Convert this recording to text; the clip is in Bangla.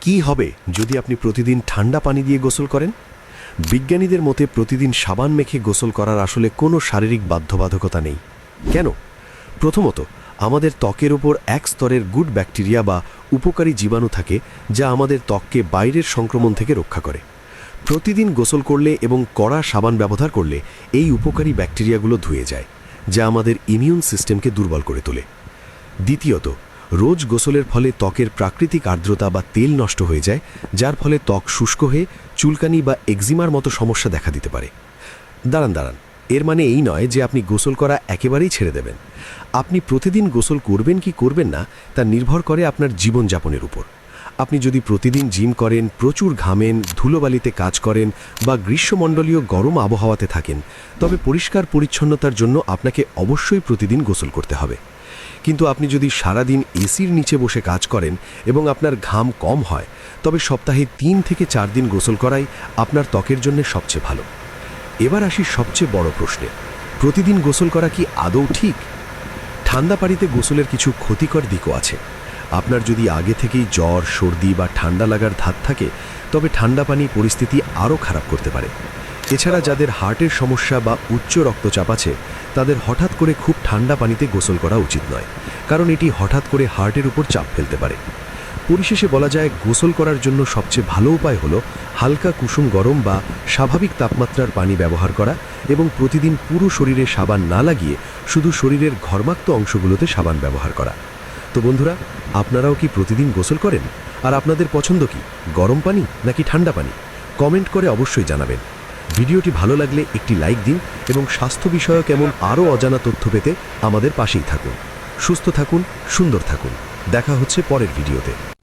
কি হবে যদি আপনি প্রতিদিন ঠান্ডা পানি দিয়ে গোসল করেন? বিজ্ঞানীদের মতে প্রতিদিন সাবান মেখে গোসল করার আসলে কোনো শারীরিক বাধ্যবাধকতা নেই। কেন? প্রথমত, আমাদের ত্বকের ওপর এক স্তরের গুড ব্যাকটেরিয়া বা উপকারী জীবাণু থাকে, যা আমাদের ত্বককে বাইরের সংক্রমণ থেকে রক্ষা করে। প্রতিদিন গোসল করলে এবং কড়া সাবান ব্যবহার করলে এই উপকারী ব্যাকটেরিয়াগুলো ধুয়ে যায়, যা আমাদের ইমিউন সিস্টেমকে দুর্বল করে তোলে। দ্বিতীয়ত, রোজ গোসলের ফলে ত্বকের প্রাকৃতিক আর্দ্রতা বা তেল নষ্ট হয়ে যায়, যার ফলে ত্বক শুষ্ক হয়ে চুলকানি বা এক্সিমার মতো সমস্যা দেখা দিতে পারে। দাঁড়ান, এর মানে এই নয় যে আপনি গোসল করা একেবারেই ছেড়ে দেবেন। আপনি প্রতিদিন গোসল করবেন কি করবেন না তা নির্ভর করে আপনার জীবনযাপনের উপর। আপনি যদি প্রতিদিন জিম করেন, প্রচুর ঘামেন, ধুলোবালিতে কাজ করেন বা গ্রীষ্মমণ্ডলীয় গরম আবহাওয়াতে থাকেন, তবে পরিষ্কার পরিচ্ছন্নতার জন্য আপনাকে অবশ্যই প্রতিদিন গোসল করতে হবে। কিন্তু আপনি যদি সারাদিন এসির নিচে বসে কাজ করেন এবং আপনার ঘাম কম হয়, তবে সপ্তাহে 3 থেকে 4 দিন গোসল করাই আপনার ত্বকের জন্য সবচেয়ে ভালো। এবার আসি সবচেয়ে বড় প্রশ্নে, প্রতিদিন গোসল করা কি আদৌ ঠিক? ঠান্ডা পানিতে গোসলের কিছু ক্ষতিকর দিকও আছে। আপনার যদি আগে থেকেই জ্বর, সর্দি বা ঠান্ডা লাগার ধাত থাকে, তবে ঠান্ডা পানি পরিস্থিতি আরও খারাপ করতে পারে। এছাড়া যাদের হার্টের সমস্যা বা উচ্চ রক্তচাপ আছে, তাদের হঠাৎ করে খুব ঠান্ডা পানিতে গোসল করা উচিত নয়, কারণ এটি হঠাৎ করে হার্টের উপর চাপ ফেলতে পারে। পরিশেষে বলা যায়, গোসল করার জন্য সবচেয়ে ভালো উপায় হলো হালকা কুসুম গরম বা স্বাভাবিক তাপমাত্রার পানি ব্যবহার করা এবং প্রতিদিন পুরো শরীরে সাবান না লাগিয়ে শুধু শরীরের ঘর্মাক্ত অংশগুলোতে সাবান ব্যবহার করা। তো বন্ধুরা, আপনারাও কি প্রতিদিন গোসল করেন? আর আপনাদের পছন্দ কি, গরম পানি নাকি ঠান্ডা পানি? কমেন্ট করে অবশ্যই জানাবেন। ভিডিওটি ভালো লাগলে একটি লাইক দিন এবং স্বাস্থ্য বিষয়ক এমন আরও অজানা তথ্য পেতে আমাদের পাশেই থাকুন। সুস্থ থাকুন, সুন্দর থাকুন। দেখা হচ্ছে পরের ভিডিওতে।